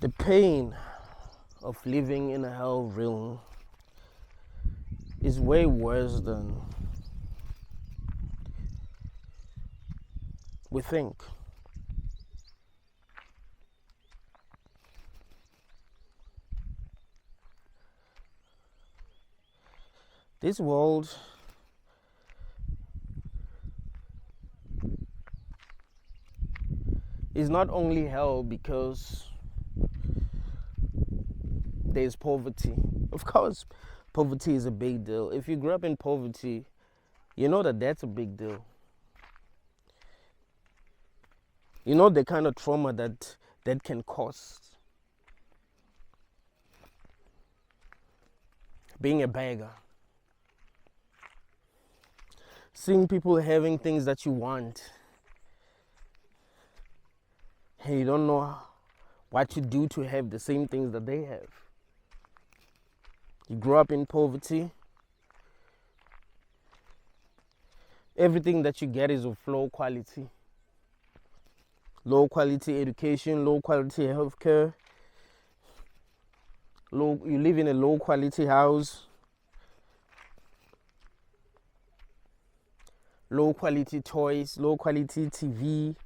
The pain of living in a hell realm is way worse than we think. This world is not only hell because there's poverty. Of course, poverty is a big deal. If you grew up in poverty, you know that that's a big deal. You know the kind of trauma that can cause. Being a beggar. Seeing people having things that you want. And you don't know what to do to have the same things that they have. You grew up in poverty. Everything that you get is of low quality. Low quality education, low quality healthcare. You live in a low quality house. Low quality toys, low quality TV.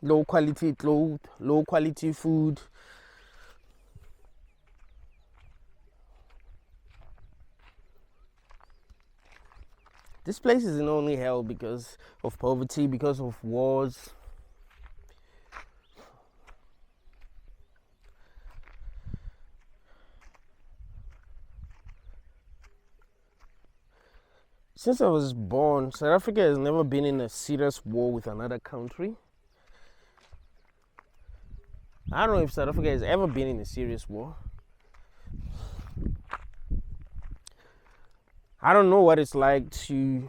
Low quality clothes, low quality food. This place isn't only hell because of poverty, because of wars. Since I was born, South Africa has never been in a serious war with another country. I don't know if South Africa has ever been in a serious war. I don't know what it's like to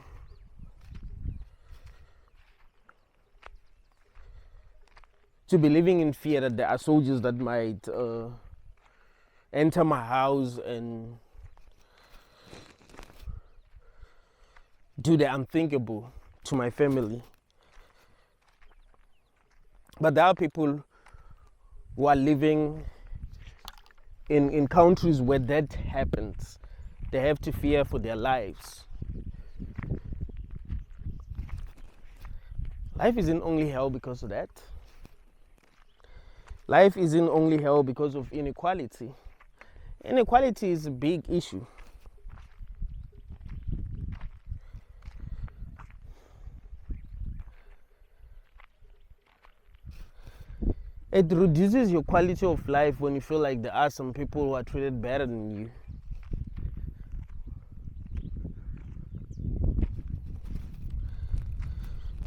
be living in fear that there are soldiers that might enter my house and do the unthinkable to my family. But there are people who are living in countries where that happens. They have to fear for their lives. Life isn't only hell because of that. Life isn't only hell because of inequality. Inequality is a big issue. It reduces your quality of life when you feel like there are some people who are treated better than you.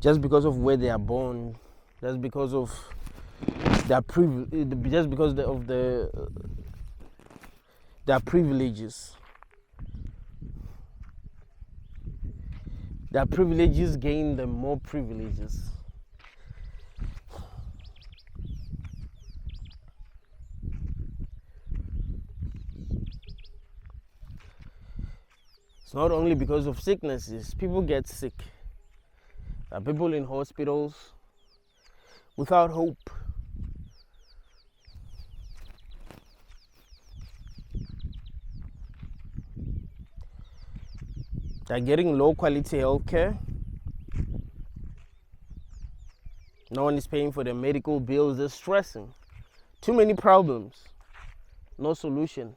Just because of where they are born, just because of their just because of their privileges. Their privileges gain them more privileges. It's not only because of sicknesses. People get sick. There are people in hospitals without hope. They're getting low quality healthcare. No one is paying for their medical bills. They're stressing. Too many problems. No solution.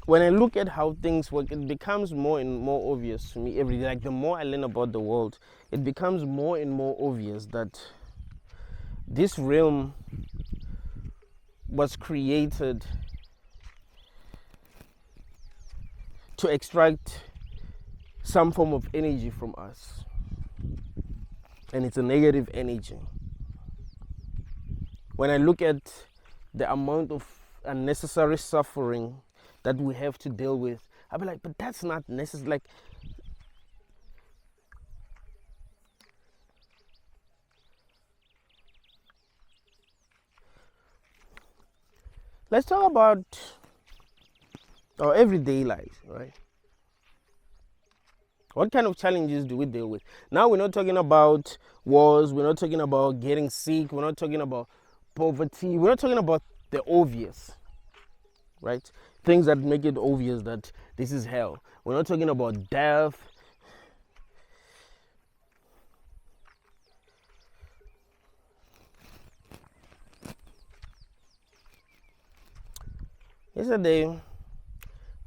When I look at how things work, it becomes more and more obvious to me every day. Like the more I learn about the world, it becomes more and more obvious that this realm was created to extract some form of energy from us. And it's a negative energy. When I look at the amount of unnecessary suffering that we have to deal with, I'll be like, but that's not necessary. Like, Let's talk about our everyday life, right? What kind of challenges do we deal with? Now we're not talking about wars, we're not talking about getting sick, we're not talking about poverty, we're not talking about the obvious, right? Things that make it obvious that this is hell. We're not talking about death. Yesterday,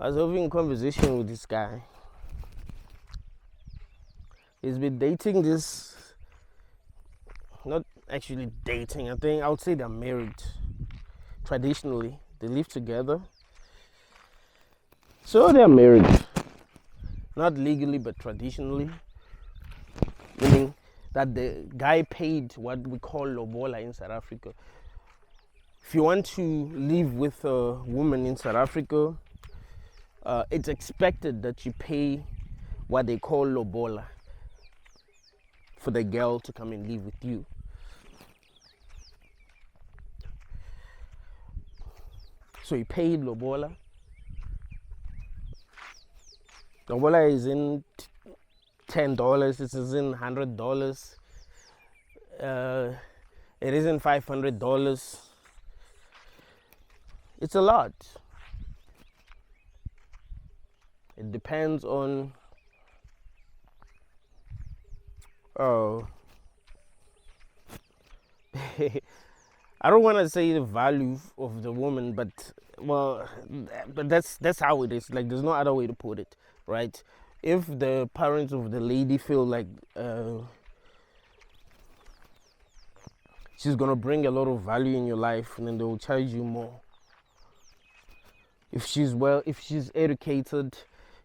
I was having a conversation with this guy. He's been dating this, not actually dating, I think I would say they're married. Traditionally, they live together. So they're married. Not legally, but traditionally. Meaning that the guy paid what we call lobola in South Africa. If you want to live with a woman in South Africa, it's expected that you pay what they call lobola for the girl to come and live with you. So he paid lobola. Lobola is in $10, it is in $100, it isn't $500. It's a lot. It depends on I don't want to say the value of the woman, but that's how it is. Like, there's no other way to put it, right? If the parents of the lady feel like she's gonna bring a lot of value in your life, and then they will charge you more. If she's educated,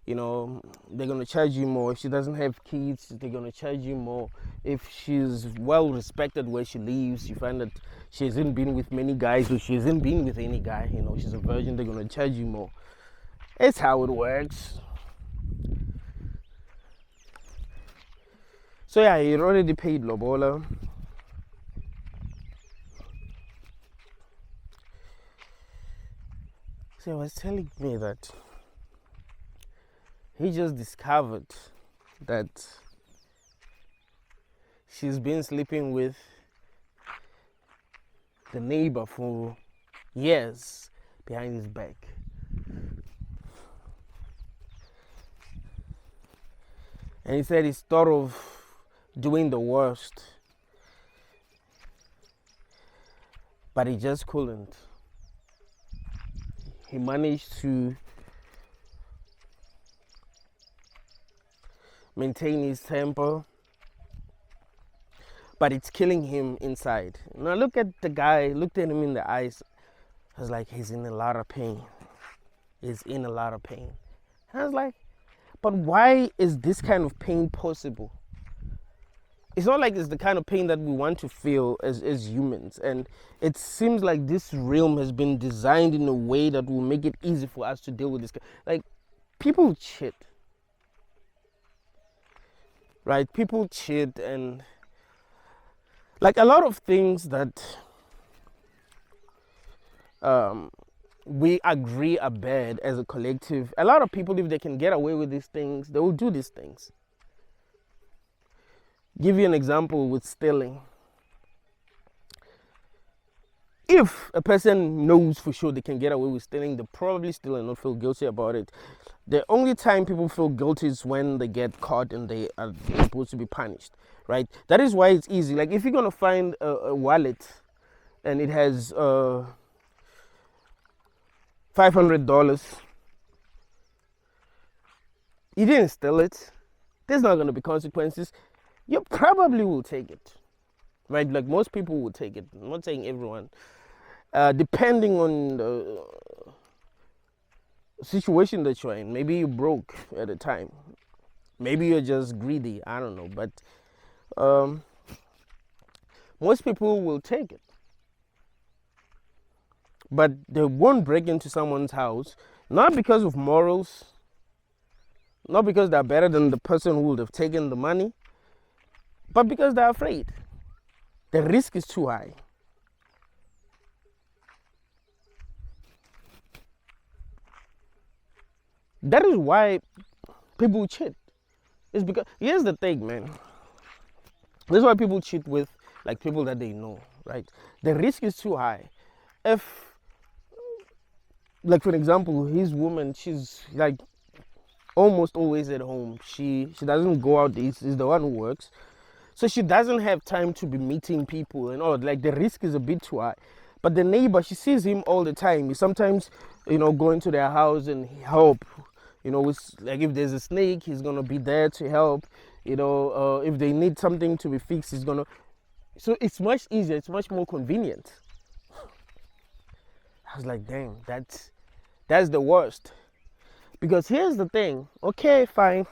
you know, they're gonna charge you more. If she doesn't have kids, they're gonna charge you more. If she's well respected where she lives, you find that she hasn't been with many guys, or she hasn't been with any guy, you know, she's a virgin, they're gonna charge you more. It's how it works. So yeah, he already paid lobola. So he was telling me that he just discovered that she's been sleeping with the neighbor for years behind his back. And he said he's thought of doing the worst, but he just couldn't. He managed to maintain his temper, but it's killing him inside. And I looked at the guy, looked at him in the eyes. I was like, he's in a lot of pain. He's in a lot of pain. And I was like, but why is this kind of pain possible? It's not like it's the kind of pain that we want to feel as humans. And it seems like this realm has been designed in a way that will make it easy for us to deal with this. Like, people cheat. Right? People cheat, and like a lot of things that we agree are bad as a collective. A lot of people, if they can get away with these things, they will do these things. Give you an example with stealing. If a person knows for sure they can get away with stealing, they probably still and not feel guilty about it. The only time people feel guilty is when they get caught and they are supposed to be punished, right? That is why it's easy. Like, if you're gonna find a wallet and it has $500, you didn't steal it, there's not gonna be consequences. You probably will take it, right? Like, most people will take it. I'm not saying everyone. Depending on the situation that you're in. Maybe you broke at the time. Maybe you're just greedy. I don't know. But most people will take it. But they won't break into someone's house, not because of morals, not because they're better than the person who would have taken the money, but because they're afraid. The risk is too high. That is why people cheat. It's because, here's the thing, man. This is why people cheat with like people that they know, right? The risk is too high. If, like for example, his woman, she's like almost always at home. She doesn't go out. Is the one who works, so she doesn't have time to be meeting people and all. Like the risk is a bit too high. But the neighbor, she sees him all the time. He sometimes, go into their house and help. Like if there's a snake, he's gonna be there to help. If they need something to be fixed, he's gonna. So it's much easier. It's much more convenient. I was like, dang, that's the worst. Because here's the thing. Okay, fine.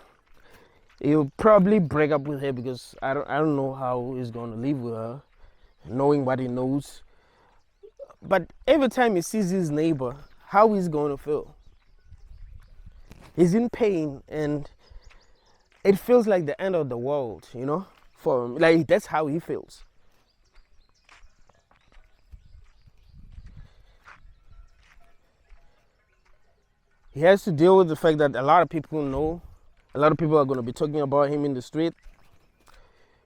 He'll probably break up with her because I don't know how he's gonna live with her, knowing what he knows. But every time he sees his neighbor, how he's gonna feel? He's in pain, and it feels like the end of the world, for him. Like that's how he feels. He has to deal with the fact that a lot of people know, a lot of people are going to be talking about him in the street.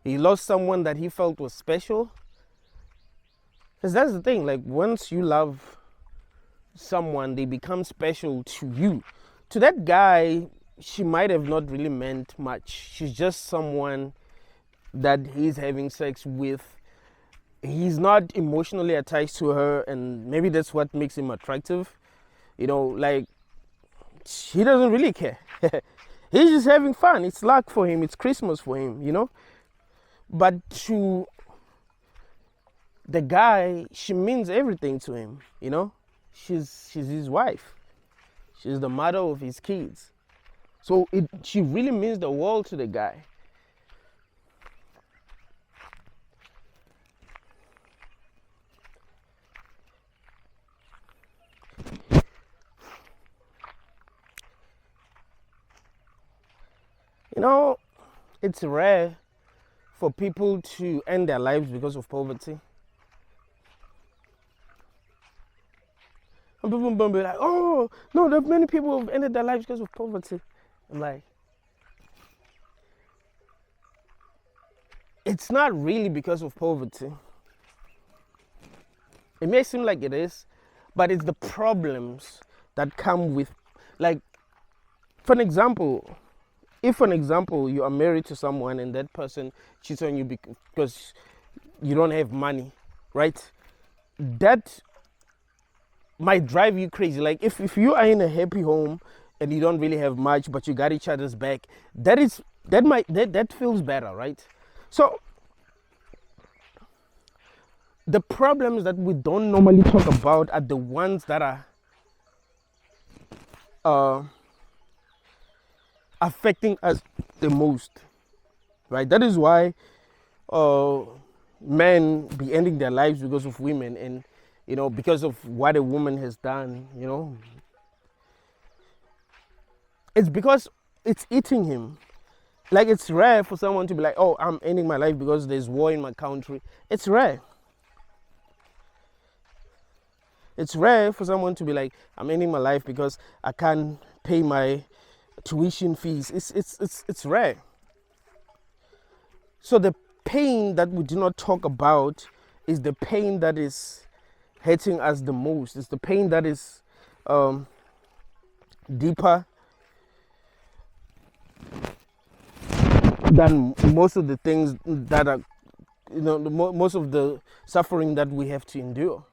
He lost someone that he felt was special. Because that's the thing, like once you love someone, they become special to you. To that guy, she might have not really meant much. She's just someone that he's having sex with. He's not emotionally attached to her, and maybe that's what makes him attractive. Like he doesn't really care. He's just having fun. It's luck for him. It's Christmas for him. But to the guy, she means everything to him. She's his wife. She's the mother of his kids. So she really means the world to the guy. It's rare for people to end their lives because of poverty. And people will be like, oh, no, there are many people who have ended their lives because of poverty. I'm like, it's not really because of poverty. It may seem like it is, but it's the problems that come with, like, for an example, if for an example you are married to someone and that person cheats on you because you don't have money, right? That might drive you crazy. Like if you are in a happy home and you don't really have much, but you got each other's back, that feels better, right? So the problems that we don't normally talk about are the ones that are affecting us the most, right? That is why men be ending their lives because of women, and because of what a woman has done. It's because it's eating him. Like it's rare for someone to be like, oh, I'm ending my life because there's war in my country. It's rare. It's rare for someone to be like, I'm ending my life because I can't pay my tuition fees. It's rare. So the pain that we do not talk about is the pain that is hurting us the most. It's the pain that is deeper than most of the things that are, most of the suffering that we have to endure.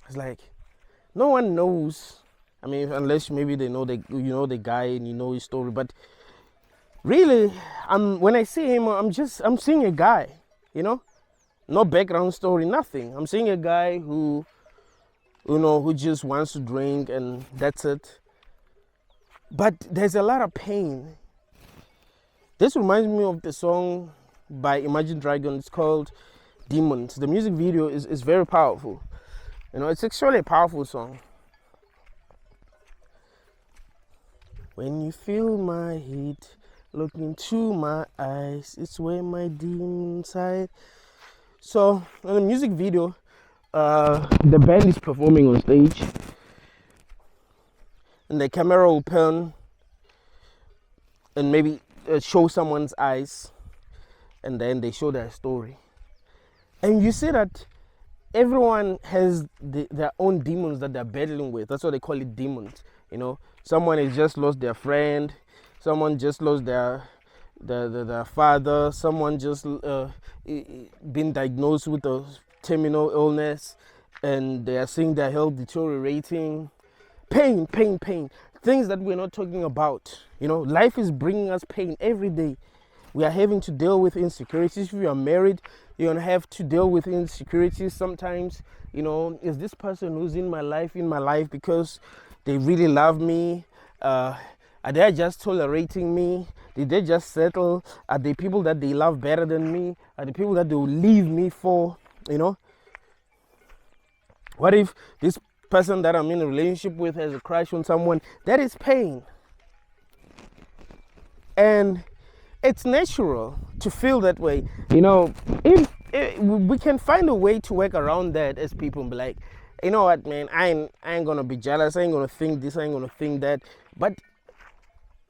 It's like no one knows. I mean, unless maybe they know the guy and you know his story. But really, when I see him, I'm seeing a guy. No background story, nothing. I'm seeing a guy who just wants to drink and that's it. But there's a lot of pain. This reminds me of the song by Imagine Dragons. It's called Demons. The music video is very powerful. It's actually a powerful song. When you feel my heat, look into my eyes, it's where my demons hide. So in the music video, the band is performing on stage, and the camera will pan and maybe show someone's eyes, and then they show their story. And you see that everyone has their own demons that they're battling with. That's why they call it demons. You know, someone has just lost their friend, someone just lost their father, someone just been diagnosed with a terminal illness, and they are seeing their health deteriorating. Pain, pain, pain. Things that we're not talking about. You know, life is bringing us pain every day. We are having to deal with insecurities. If you are married, you're going to have to deal with insecurities sometimes. You know, is this person who's in my life because they really love me? Are they just tolerating me? Did they just settle? Are they people that they love better than me? Are they people that they will leave me for? You know? What if this person that I'm in a relationship with has a crush on someone? That is pain. And it's natural to feel that way. You know, if we can find a way to work around that as people and be like, you know what, man, I ain't gonna be jealous, I ain't gonna think this, I ain't gonna think that. But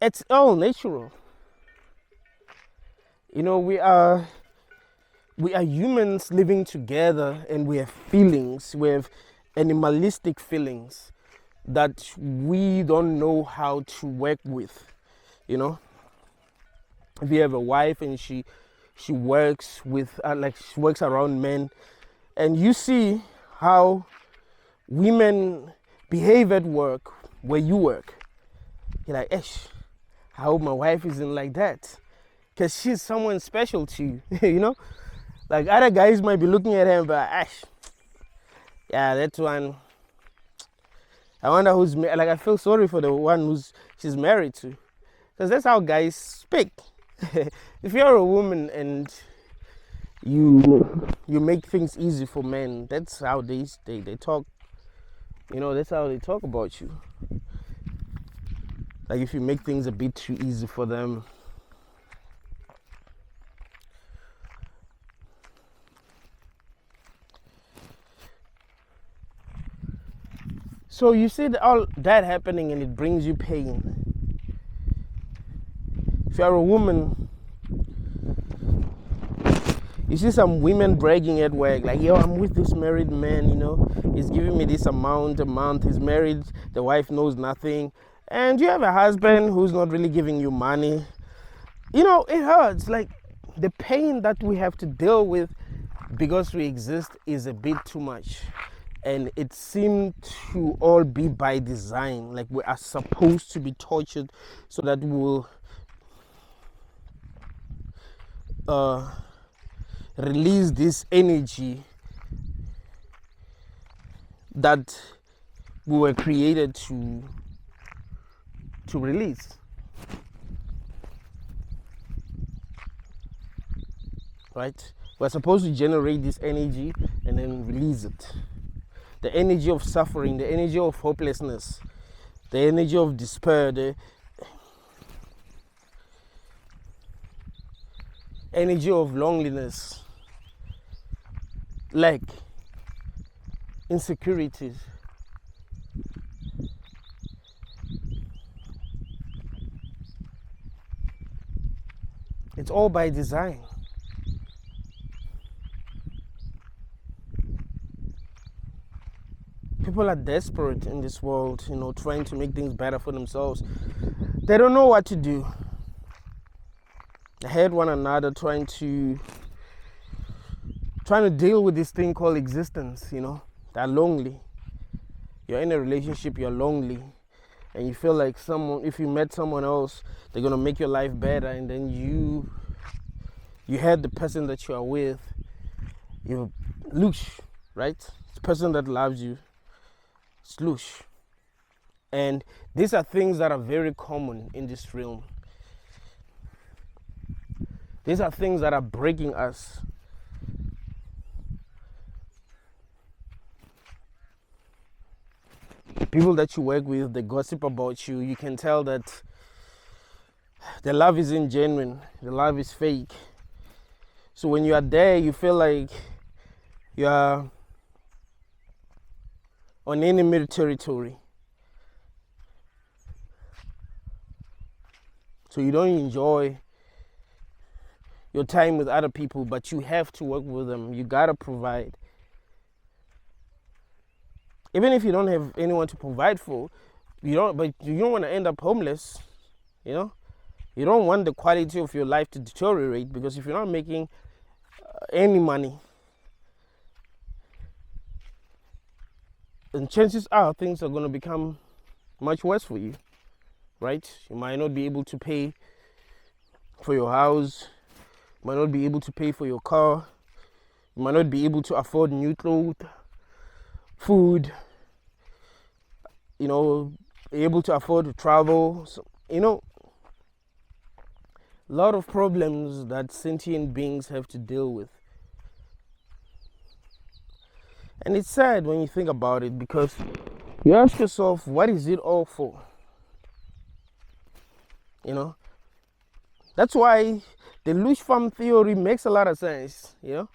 it's all natural. You know, we are humans living together, and we have feelings, we have animalistic feelings that we don't know how to work with. You know, if you have a wife and she works with she works around men, and you see how women behave at work where you work, you're like, Esh, I hope my wife isn't like that, because she's someone special to you. You know, like other guys might be looking at him, but Ash, yeah, that one, I wonder who's like, I feel sorry for the one she's married to, because that's how guys speak. If you're a woman and you make things easy for men, that's how they talk. You know, that's how they talk about you. Like if you make things a bit too easy for them. So you see all that happening, and it brings you pain. If you're a woman, you see some women bragging at work, like, yo, I'm with this married man, you know, he's giving me this amount a month, he's married, the wife knows nothing. And you have a husband who's not really giving you money. You know, it hurts. Like, the pain that we have to deal with because we exist is a bit too much. And it seemed to all be by design. Like, we are supposed to be tortured so that we will release this energy that we were created to release. Right? We're supposed to generate this energy and then release it. The energy of suffering, the energy of hopelessness, the energy of despair, the energy of loneliness, lack, insecurities. It's all by design. People are desperate in this world, you know, trying to make things better for themselves. They don't know what to do. They hate one another, trying to deal with this thing called existence, you know. They're lonely. You're in a relationship, you're lonely, and you feel like if you met someone else, they're gonna make your life better, and then you had the person that you are with, you lose, right? The person that loves you, it's lose. And these are things that are very common in this realm. These are things that are breaking us. People that you work with, they gossip about you. You can tell that the love isn't genuine. The love is fake. So when you are there, you feel like You are on enemy territory. So you don't enjoy your time with other people, but you have to work with them. You gotta provide. Even if you don't have anyone to provide for, you don't want to end up homeless, you know? You don't want the quality of your life to deteriorate, because if you're not making any money, then chances are things are going to become much worse for you, right? You might not be able to pay for your house, you might not be able to pay for your car, you might not be able to afford new clothes, food, able to afford to travel. So, a lot of problems that sentient beings have to deal with. And it's sad when you think about it, because you ask yourself, what is it all for? That's why the lush farm theory makes a lot of sense. You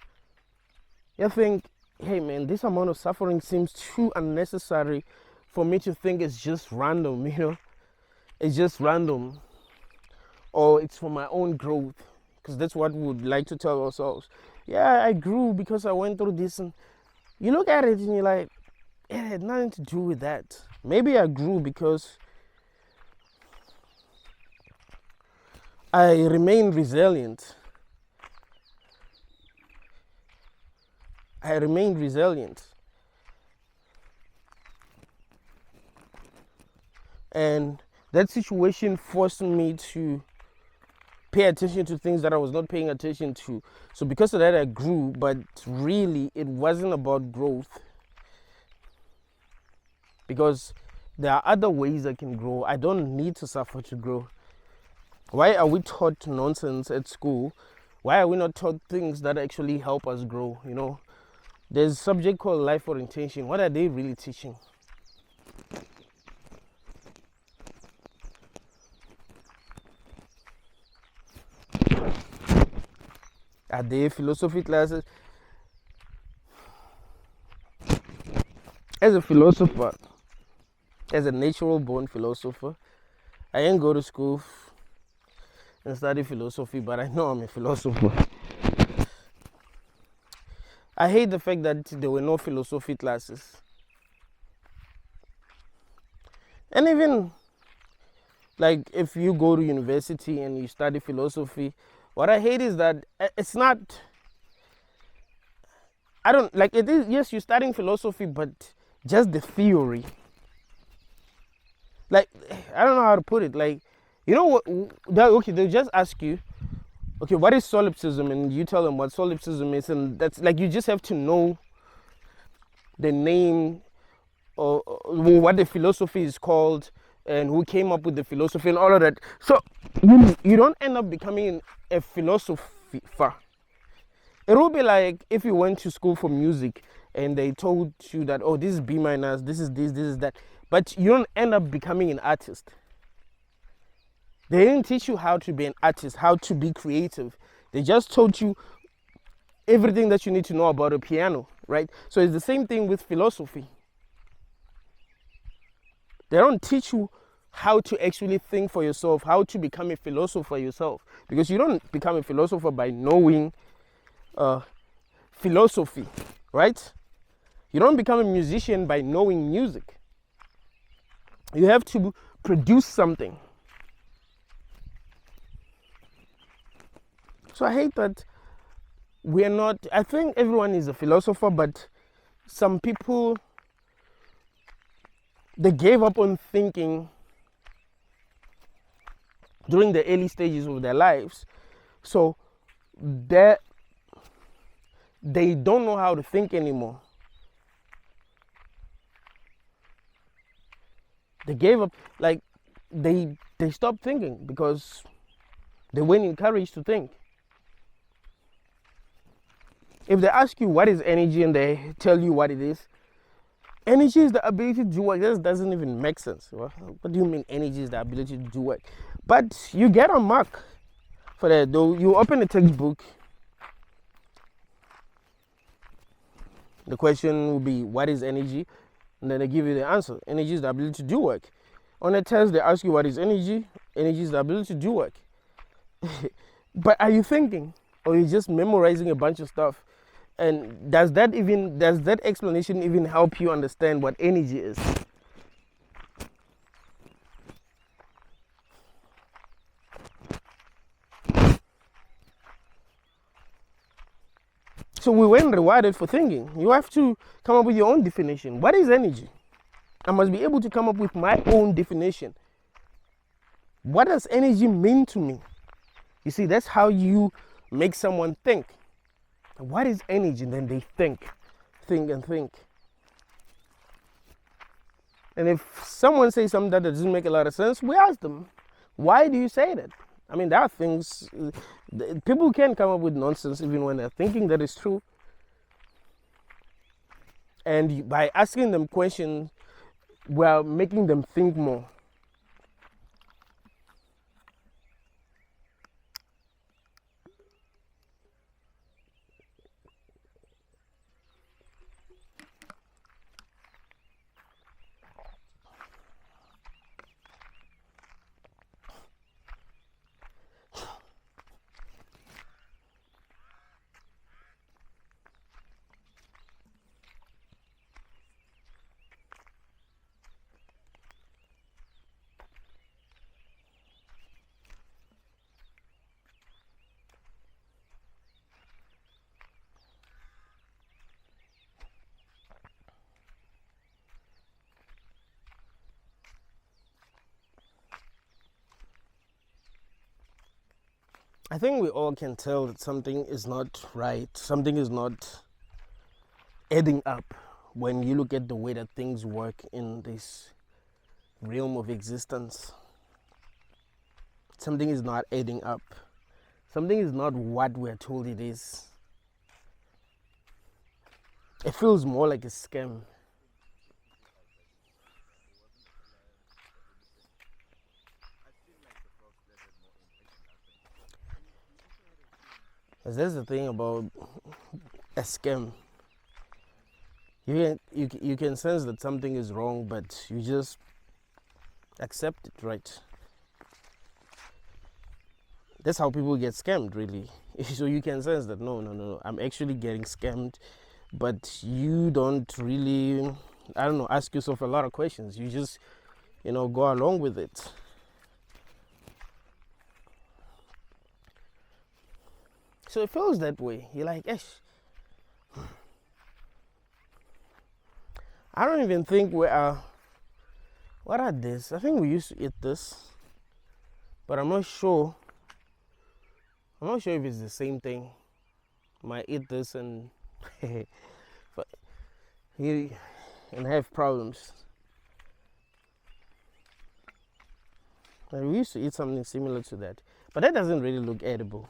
think, hey man, this amount of suffering seems too unnecessary for me to think it's just random, it's just random, or it's for my own growth, because that's what we would like to tell ourselves. Yeah, I grew because I went through this, and you look at it and you're like, it had nothing to do with that. Maybe I grew because I remained resilient. And that situation forced me to pay attention to things that I was not paying attention to. So because of that, I grew, but really it wasn't about growth. Because there are other ways I can grow. I don't need to suffer to grow. Why are we taught nonsense at school? Why are we not taught things that actually help us grow? There's a subject called life orientation. What are they really teaching? Are there philosophy classes? As a philosopher, as a natural born philosopher, I didn't go to school and study philosophy, but I know I'm a philosopher. I hate the fact that there were no philosophy classes. And even like if you go to university and you study philosophy, what I hate is that it's not, I don't like it is, yes, you're studying philosophy, but just the theory. Like, I don't know how to put it. Like, what, they'll just ask you, okay, what is solipsism? And you tell them what solipsism is, and that's like, you just have to know the name or what the philosophy is called and who came up with the philosophy and all of that. So you don't end up becoming a philosopher. It will be like if you went to school for music and they told you that, oh, this is B minus, this is this is that, but you don't end up becoming an artist. They didn't teach you how to be an artist, how to be creative. They just taught you everything that you need to know about a piano, right? So it's the same thing with philosophy. They don't teach you how to actually think for yourself, how to become a philosopher yourself. Because you don't become a philosopher by knowing philosophy, right? You don't become a musician by knowing music. You have to produce something. So I hate that we're not, I think everyone is a philosopher, but some people, they gave up on thinking during the early stages of their lives. So they don't know how to think anymore. They gave up, like they stopped thinking because they weren't encouraged to think. If they ask you what is energy and they tell you what it is, energy is the ability to do work. This doesn't even make sense. What do you mean energy is the ability to do work? But you get a mark for that. Though you open a textbook The question will be, what is energy? And then they give you the answer. Energy is the ability to do work. On a test, they ask you what is energy. Energy is the ability to do work. But are you thinking? Or are you just memorizing a bunch of stuff? And does that explanation even help you understand what energy is? So we weren't rewarded for thinking. You have to come up with your own definition. What is energy? I must be able to come up with my own definition. What does energy mean to me? You see, that's how you make someone think. What is energy? And then they think. And if someone says something that doesn't make a lot of sense, we ask them, why do you say that? I mean, there are things, people can come up with nonsense even when they're thinking that it's true. And by asking them questions, we're making them think more. I think we all can tell that something is not right, something is not adding up when you look at the way that things work in this realm of existence. Something is not adding up. Something is not what we're told it is. It feels more like a scam. That's the thing about a scam. You can sense that something is wrong, but you just accept it, right? That's how people get scammed, really. So you can sense that no, I'm actually getting scammed, but you don't really, ask yourself a lot of questions. You just, go along with it. So it feels that way. You're like, I don't even think we are. What are this? I think we used to eat this, but I'm not sure. I'm not sure if it's the same thing. Might eat this and and have problems. And we used to eat something similar to that, but that doesn't really look edible.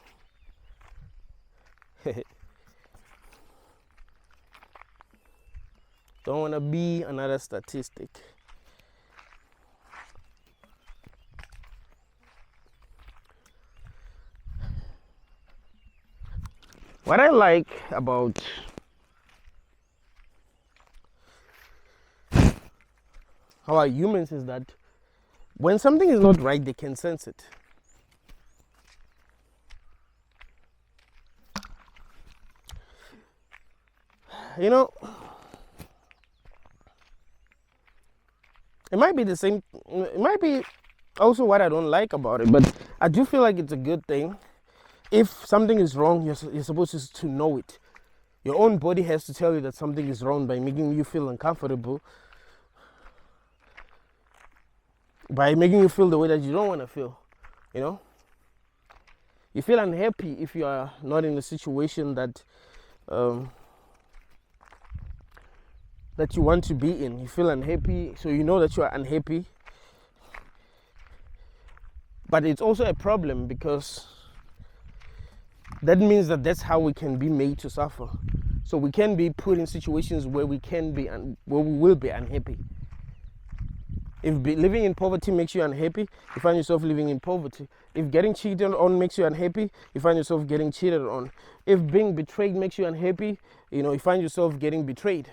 Don't want to be another statistic. What I like about our humans is that when something is not right, they can sense it. It might be the same, it might be also what I don't like about it, but I do feel like it's a good thing. If something is wrong, you're supposed to know it. Your own body has to tell you that something is wrong by making you feel uncomfortable, by making you feel the way that you don't want to feel, You feel unhappy if you are not in a situation that that you want to be in. You feel unhappy, so you know that you are unhappy. But it's also a problem because that means that that's how we can be made to suffer. So we can be put in situations where we will be unhappy. If living in poverty makes you unhappy, you find yourself living in poverty. If getting cheated on makes you unhappy, you find yourself getting cheated on. If being betrayed makes you unhappy, you find yourself getting betrayed.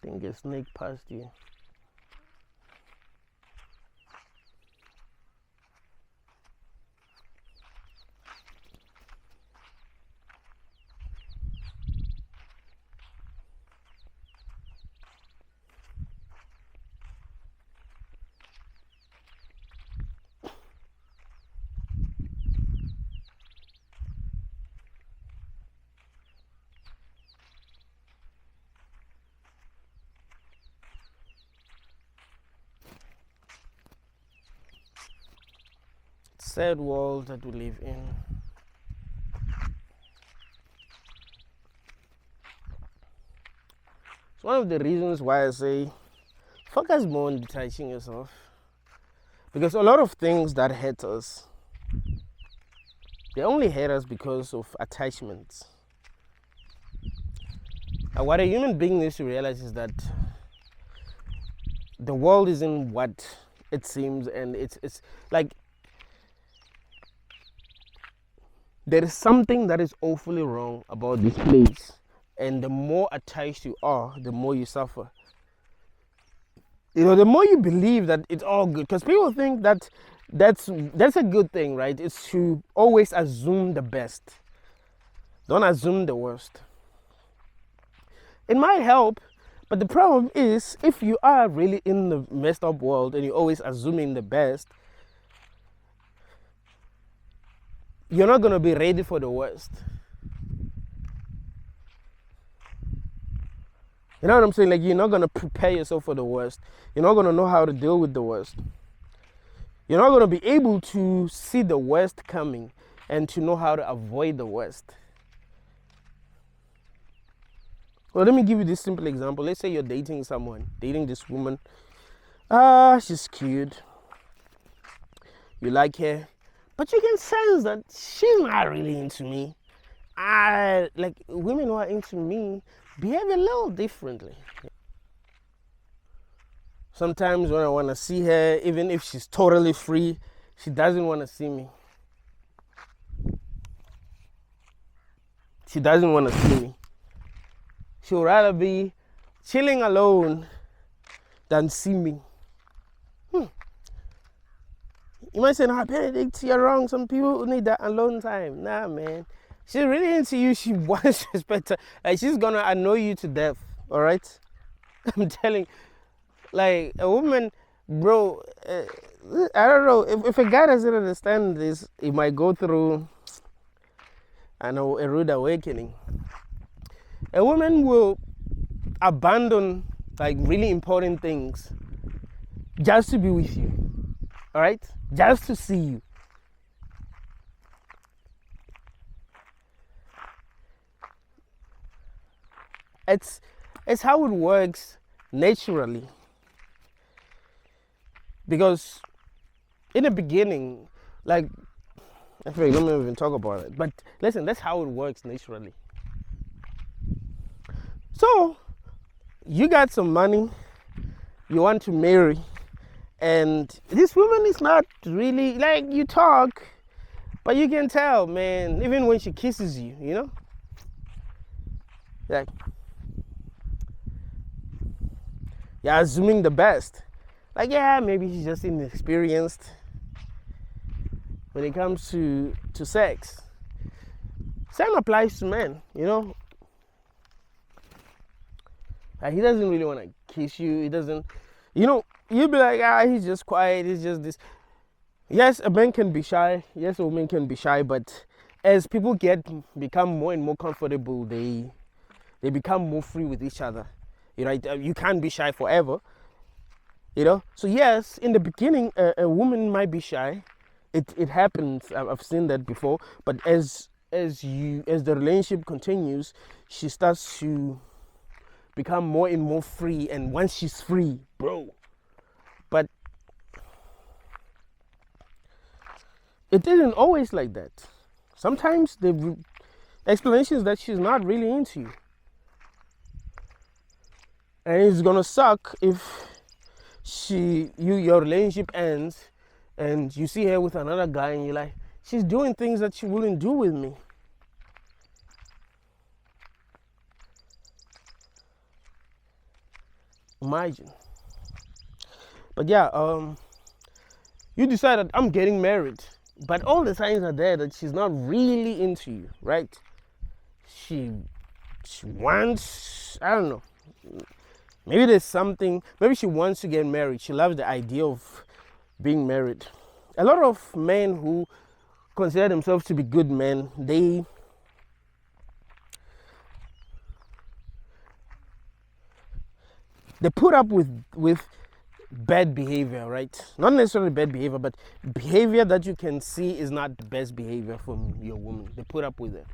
I think a snake passed you. Sad world that we live in. It's one of the reasons why I say focus more on detaching yourself, because a lot of things that hurt us, they only hurt us because of attachments. And what a human being needs to realize is that the world isn't what it seems, and it's like there is something that is awfully wrong about this place, and the more attached you are, the more you suffer. The more you believe that it's all good, because people think that that's a good thing, right? It's to always assume the best. Don't assume the worst. It might help, but the problem is if you are really in the messed up world and you're always assuming the best, you're not going to be ready for the worst. You know what I'm saying? Like, you're not going to prepare yourself for the worst. You're not going to know how to deal with the worst. You're not going to be able to see the worst coming and to know how to avoid the worst. Well, let me give you this simple example. Let's say you're dating someone, dating this woman. She's cute. You like her. But you can sense that she's not really into me. Like, women who are into me behave a little differently. Sometimes when I want to see her, even if she's totally free, she doesn't want to see me. She doesn't want to see me. She would rather be chilling alone than see me. You might say, "No, Benedict, you're wrong. Some people need that alone time." Nah, man. She's really into you. She wants respect. Like, she's gonna annoy you to death. All right? I'm telling you. Like, a woman, bro, I don't know. If a guy doesn't understand this, he might go through, a rude awakening. A woman will abandon, like, really important things just to be with you. All right? Just to see you. It's how it works naturally. Because in the beginning, like, let me even talk about it. But listen, that's how it works naturally. So, you got some money, you want to marry, and this woman is not really, like, you talk, but you can tell, man, even when she kisses you, like, you're assuming the best. Like, yeah, maybe she's just inexperienced when it comes to sex. Same applies to men, Like, he doesn't really want to kiss you. He doesn't, you'll be like, he's just quiet. He's just this. Yes, a man can be shy. Yes, a woman can be shy. But as people become more and more comfortable, they become more free with each other. You can't be shy forever. So yes, in the beginning, a woman might be shy. It happens. I've seen that before. But as as the relationship continues, she starts to become more and more free, and once she's free, bro. But it isn't always like that. Sometimes the explanation is that she's not really into you. And it's gonna suck if your relationship ends and you see her with another guy and you're like, she's doing things that she wouldn't do with me. Imagine. But yeah, you decided I'm getting married, but all the signs are there that she's not really into you, right? She wants, I don't know, maybe there's something, maybe she wants to get married. She loves the idea of being married. A lot of men who consider themselves to be good men, they put up with bad behavior, right? Not necessarily bad behavior, but behavior that you can see is not the best behavior from your woman. They put up with it.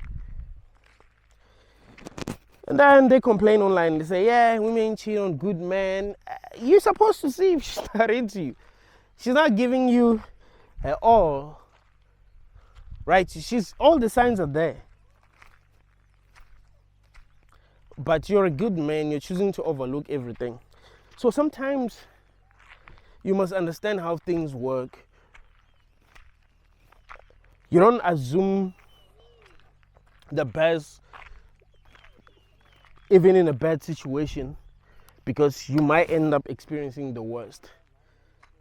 And then they complain online. They say, yeah, women cheat on good men. You're supposed to see if she's not into you. She's not giving you her all, right? All the signs are there. But you're a good man. You're choosing to overlook everything. So sometimes you must understand how things work. You don't assume the best, even in a bad situation, because you might end up experiencing the worst.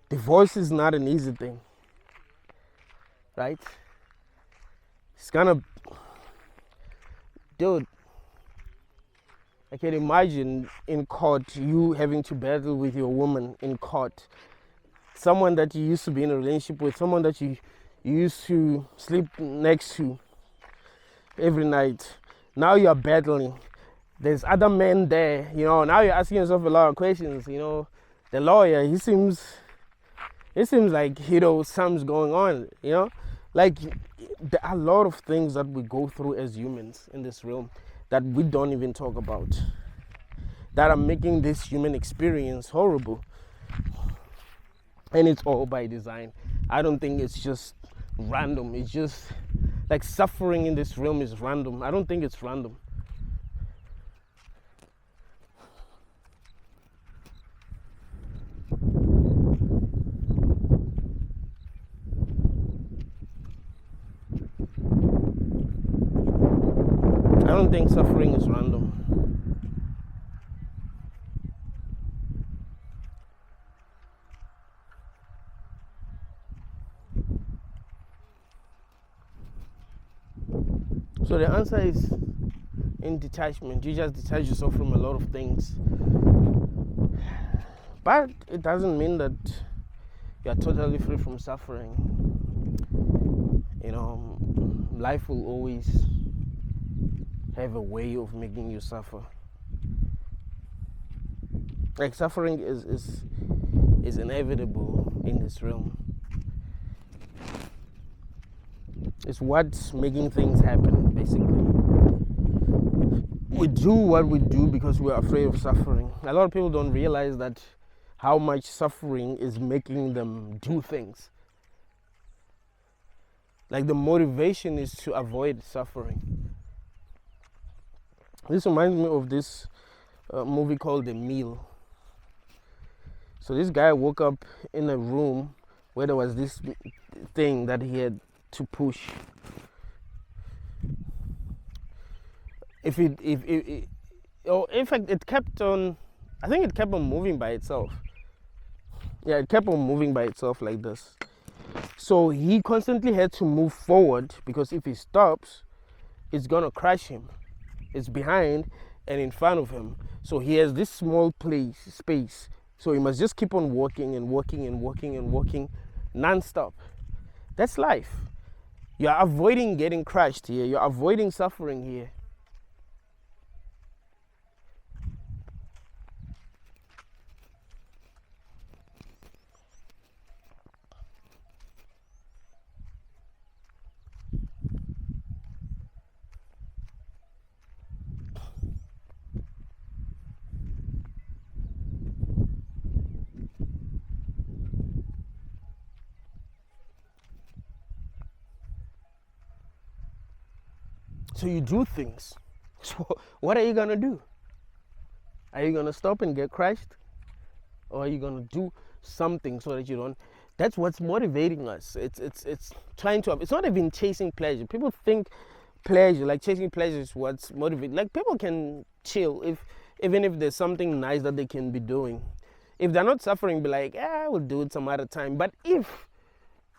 Divorce is not an easy thing, right? It's kind of, dude, I can imagine in court you having to battle with your woman in court. Someone that you used to be in a relationship with, someone that you used to sleep next to every night. Now you're battling. There's other men there, now you're asking yourself a lot of questions, The lawyer, it seems like, something's going on, Like, there are a lot of things that we go through as humans in this realm that we don't even talk about, that are making this human experience horrible. And it's all by design. I don't think it's just random. It's just like suffering in this realm is random. I don't think it's random. I don't think suffering is random. So the answer is in detachment. You just detach yourself from a lot of things. But it doesn't mean that you're totally free from suffering. Life will always have a way of making you suffer. Like, suffering is inevitable in this realm. It's what's making things happen, basically. We do what we do because we're afraid of suffering. A lot of people don't realize that how much suffering is making them do things. Like, the motivation is to avoid suffering. This reminds me of this movie called The Meal. So this guy woke up in a room where there was this thing that he had to push. In fact, it kept on, I think it kept on moving by itself. Yeah, it kept on moving by itself like this. So he constantly had to move forward, because if he stops, it's gonna crush him. It's behind and in front of him. So he has this small space. So he must just keep on walking and walking and walking and walking non-stop. That's life. You're avoiding getting crushed here. You're avoiding suffering here. So you do things. So what are you gonna do? Are you gonna stop and get crushed? Or are you gonna do something so that you don't? That's what's motivating us. It's trying to. It's not even chasing pleasure. People think pleasure, like chasing pleasure, is what's motivating. Like people can chill even if there's something nice that they can be doing. If they're not suffering, be like, I will do it some other time. But if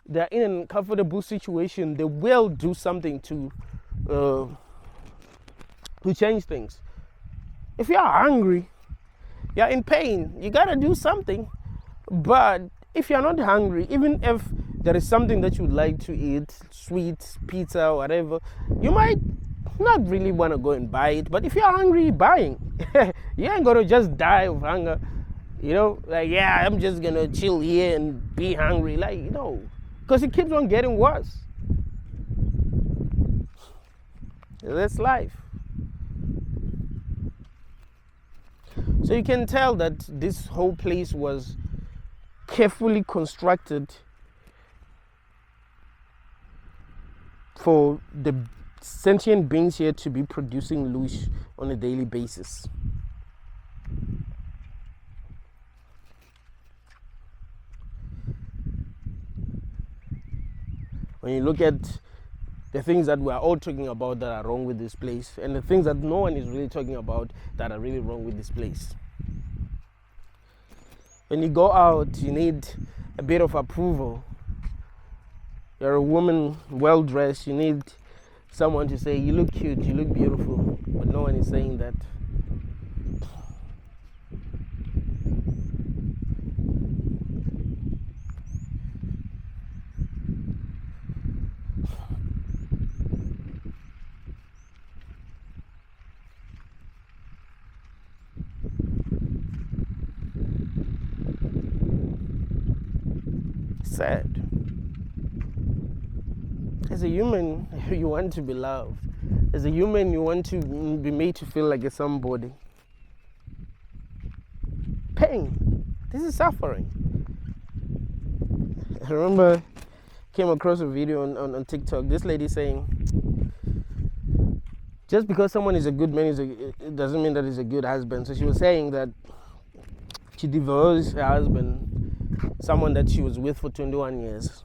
they're in an uncomfortable situation, they will do something to change things. If you're hungry, you're in pain, you gotta do something. But if you're not hungry, even if there is something that you would like to eat, sweet, pizza, whatever, you might not really want to go and buy it. But if you're hungry, you're buying. You ain't gonna just die of hunger. You know, like, yeah, I'm just gonna chill here and be hungry. Like, no, because it keeps on getting worse. That's life. So you can tell that this whole place was carefully constructed for the sentient beings here to be producing loosh on a daily basis. When you look at the things that we are all talking about that are wrong with this place, and the things that no one is really talking about that are really wrong with this place. When you go out, you need a bit of approval. You're a woman, well dressed, you need someone to say, you look cute, you look beautiful, but no one is saying that. Sad. As a human, you want to be loved. As a human, you want to be made to feel like a somebody. Pain. This is suffering. I remember came across a video on TikTok. This lady saying, just because someone is a good man, it doesn't mean that he's a good husband. So she was saying that she divorced her husband, someone that she was with for 21 years.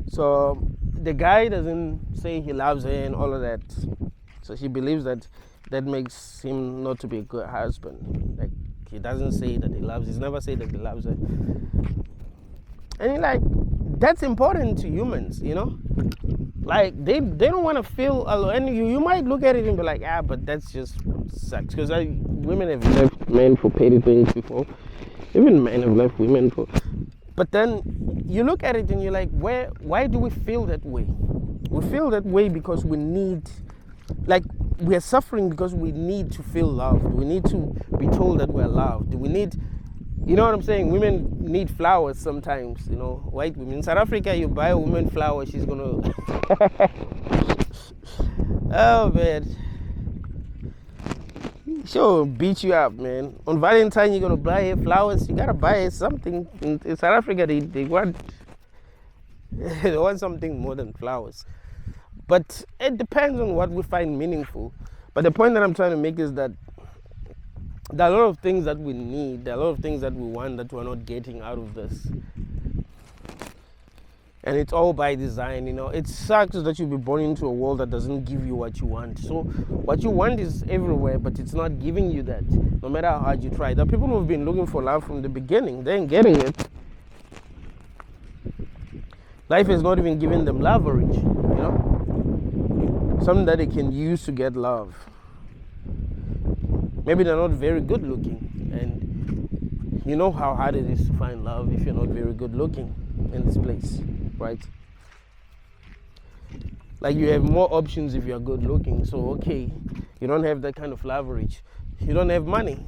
So the guy doesn't say he loves her and all of that. So she believes that makes him not to be a good husband. Like, he doesn't say that he loves her. He's never said that he loves her. And like, that's important to humans, you know? Like, they don't want to feel alone. And you might look at it and be like, but that's just sucks. Because women have left men for petty things before. Even men have left women for... But then you look at it and you're like, why do we feel that way? We feel that way because we need... Like, we are suffering because we need to feel loved. We need to be told that we're loved. We need... You know what I'm saying? Women need flowers sometimes, you know. White women. In South Africa, you buy a woman flower, she's gonna... Oh, man. She'll beat you up, man. On Valentine, you're gonna buy her flowers. You gotta buy her something. In South Africa, they want... they want something more than flowers. But it depends on what we find meaningful. But the point that I'm trying to make is that there are a lot of things that we need, there are a lot of things that we want that we're not getting out of this. And it's all by design, you know. It sucks that you'll be born into a world that doesn't give you what you want. So what you want is everywhere, but it's not giving you that, no matter how hard you try. There are people who've been looking for love from the beginning. They ain't getting it. Life is not even giving them leverage, you know. Something that they can use to get love. Maybe they're not very good looking, and you know how hard it is to find love if you're not very good looking in this place, right? Like, you have more options if you're good looking. So okay, you don't have that kind of leverage. You don't have money.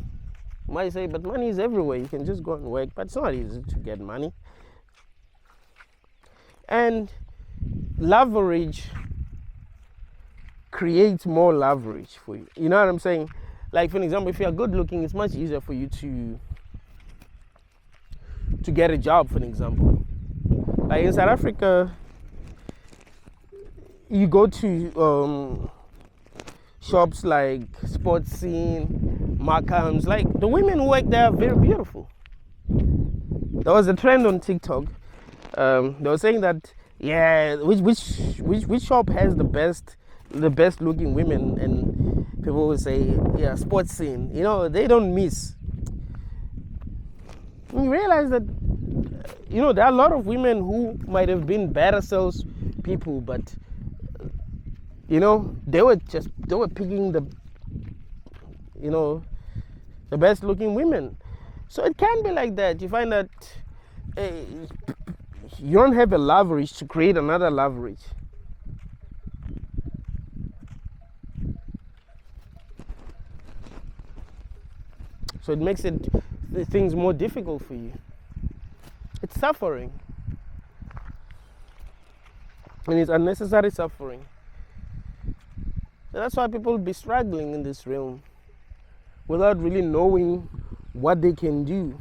You might say, but money is everywhere. You can just go and work, but it's not easy to get money. And leverage creates more leverage for you. You know what I'm saying? Like, for example, if you're good looking, it's much easier for you to get a job, for example. Like in South Africa, you go to shops like Sports Scene, Markham's. Like the women who work there are very beautiful. There was a trend on TikTok. They were saying that, yeah, which shop has the best looking women, and people will say, yeah, Sports Scene. You know, they don't miss. You realize that, you know, there are a lot of women who might have been better sales people, but you know, they were picking the, you know, the best looking women. So it can be like that. You find that you don't have a leverage to create another leverage. So it makes things more difficult for you. It's suffering. And it's unnecessary suffering. And that's why people will be struggling in this realm without really knowing what they can do.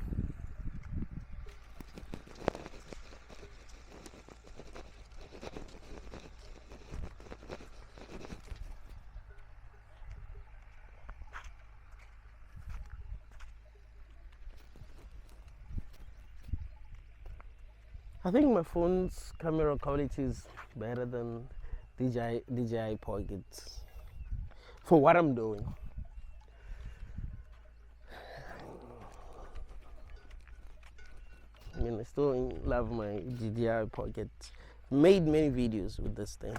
I think my phone's camera quality is better than DJI Pockets for what I'm doing. I mean, I still love my DJI Pocket. Made many videos with this thing.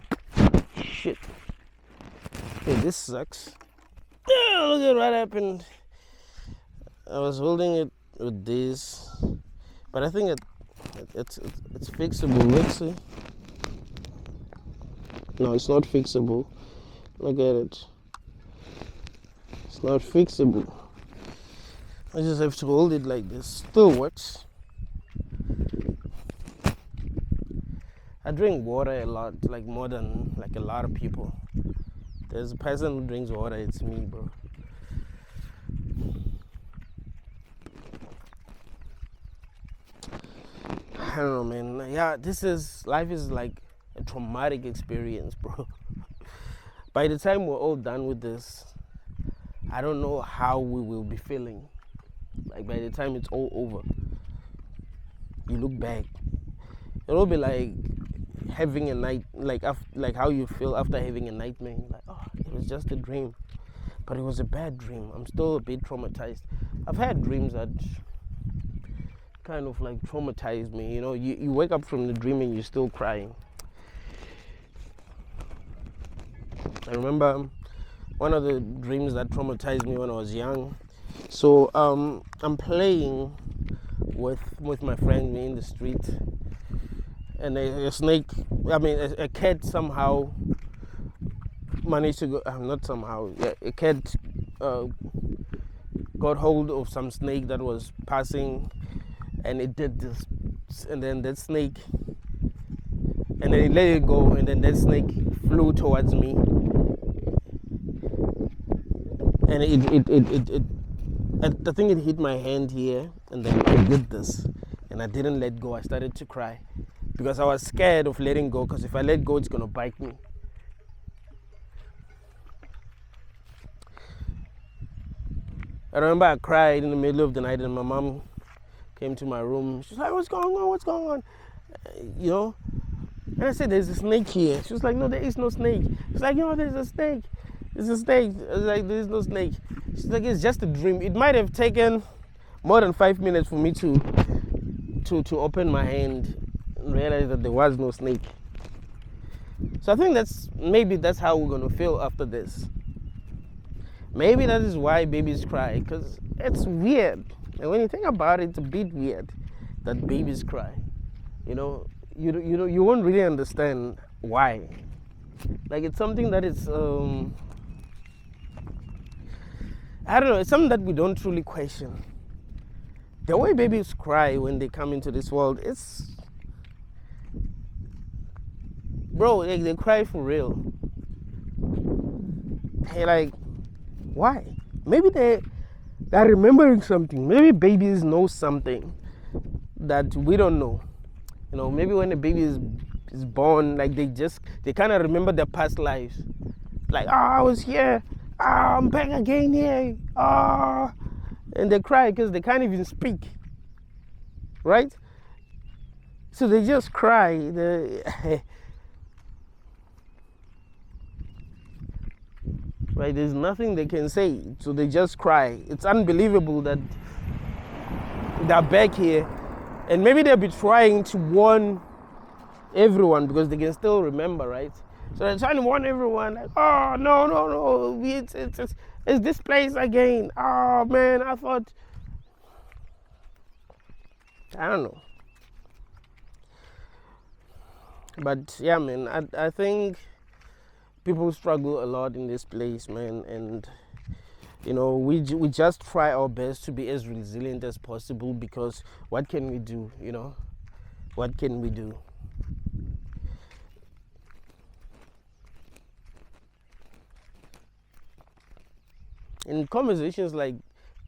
Shit. Hey, this sucks. Oh, look at what happened. I was holding it with this, but I think it's fixable. Let's see. No, it's not fixable. Look at it. It's not fixable. I just have to hold it like this. Still works. I drink water a lot, like more than like a lot of people. There's a person who drinks water, it's me, bro. I don't know, man. Yeah, life is like a traumatic experience, bro. By the time we're all done with this, I don't know how we will be feeling. Like by the time it's all over, you look back, it'll be like having a night, like how you feel after having a nightmare. You're like, oh, it was just a dream, but it was a bad dream. I'm still a bit traumatized. I've had dreams that kind of like traumatized me. You know, you wake up from the dream and you're still crying. I remember one of the dreams that traumatized me when I was young. So I'm playing with my friend in the street, and a snake, I mean a cat somehow managed to go, not somehow, a cat got hold of some snake that was passing, and it did this, and then that snake, and then it let it go, and then that snake flew towards me, and I think it hit my hand here, and then it did this, and I didn't let go. I started to cry because I was scared of letting go, because if I let go, it's gonna bite me. I remember I cried in the middle of the night, and my mom came to my room. She's like, what's going on? What's going on? You know? And I said, there's a snake here. She was like, no, there is no snake. She's like, no, there's a snake. There's a snake. I was like, there's no snake. She's like, it's just a dream. It might have taken more than 5 minutes for me to open my hand and realize that there was no snake. So I think maybe that's how we're gonna feel after this. Maybe that is why babies cry, because it's weird. And when you think about it, it's a bit weird that babies cry. You know, you won't really understand why. Like, it's something that is, I don't know, it's something that we don't truly question. The way babies cry when they come into this world, it's, bro, like, they cry for real. Hey, like, why? Maybe they're remembering something. Maybe babies know something that we don't know. You know, maybe when a baby is born, like, they kind of remember their past lives. Like, oh, I was here I'm back again here. And they cry because they can't even speak, right? So they just cry. Right? There's nothing they can say, so they just cry. It's unbelievable that they're back here, and maybe they'll be trying to warn everyone because they can still remember, right? So they're trying to warn everyone, like, oh no, no, no, it's this place again. Oh man, I thought, I don't know, but yeah, man, I think people struggle a lot in this place, man, and we just try our best to be as resilient as possible, because what can we do? What can we do? In conversations like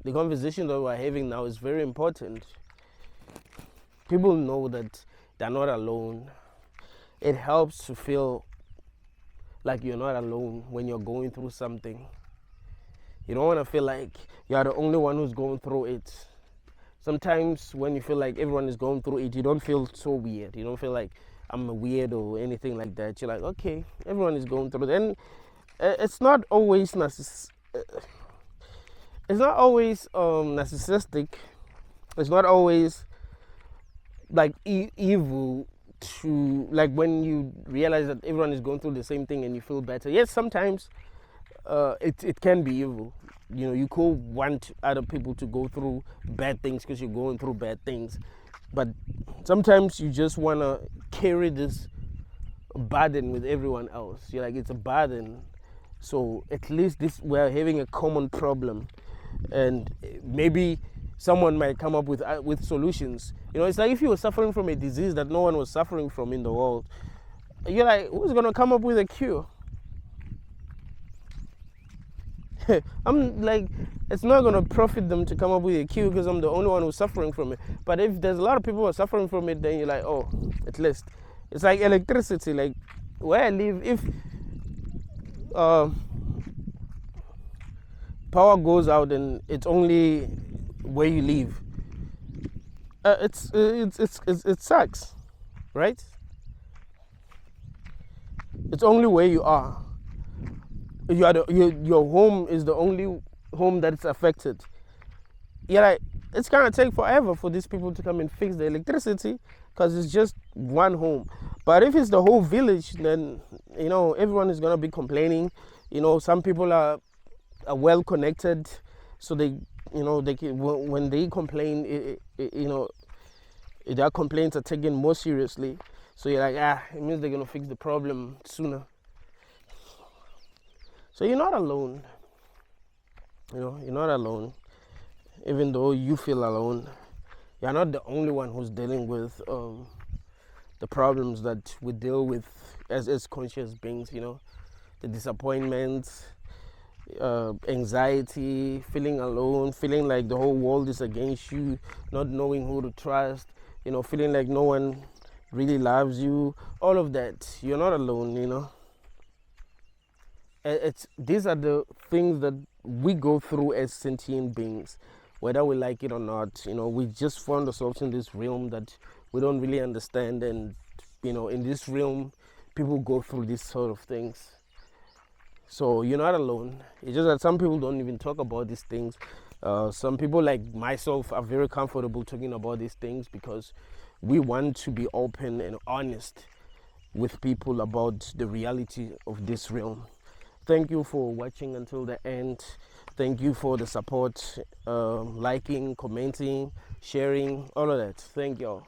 the conversation that we're having now is very important. People know that they're not alone. It helps to feel like you're not alone when you're going through something. You don't want to feel like you're the only one who's going through it. Sometimes when you feel like everyone is going through it, you don't feel so weird. You don't feel like I'm a weirdo or anything like that. You're like, okay, everyone is going through it. And it's not always narcissistic. It's not always like evil to, like, when you realize that everyone is going through the same thing and you feel better. Yes, sometimes it can be evil. You could want other people to go through bad things because you're going through bad things, but sometimes you just want to carry this burden with everyone else. You're like, it's a burden, so at least we're having a common problem, and maybe someone might come up with solutions. It's like if you were suffering from a disease that no one was suffering from in the world, you're like, who's going to come up with a cure? I'm like, it's not going to profit them to come up with a cure because I'm the only one who's suffering from it. But if there's a lot of people who are suffering from it, then you're like, oh, at least. It's like electricity. Like where I live, if power goes out and it's only where you live, it sucks, right? It's only where you are. Your home is the only home that's affected. Like, it's gonna take forever for these people to come and fix the electricity because it's just one home. But if it's the whole village, then everyone is gonna be complaining. Some people are well connected, so they can, when they complain, their complaints are taken more seriously. So you're like, it means they're gonna fix the problem sooner. So you're not alone. You're not alone. Even though you feel alone, you're not the only one who's dealing with the problems that we deal with as conscious beings. The disappointments, anxiety, feeling alone, feeling like the whole world is against you, not knowing who to trust, feeling like no one really loves you, all of that. You're not alone. These are the things that we go through as sentient beings, whether we like it or not. We just found ourselves in this realm that we don't really understand, and in this realm people go through these sort of things. So you're not alone. It's just that some people don't even talk about these things. Some people like myself are very comfortable talking about these things because we want to be open and honest with people about the reality of this realm. Thank you for watching until the end. Thank you for the support, liking, commenting, sharing, all of that. Thank y'all.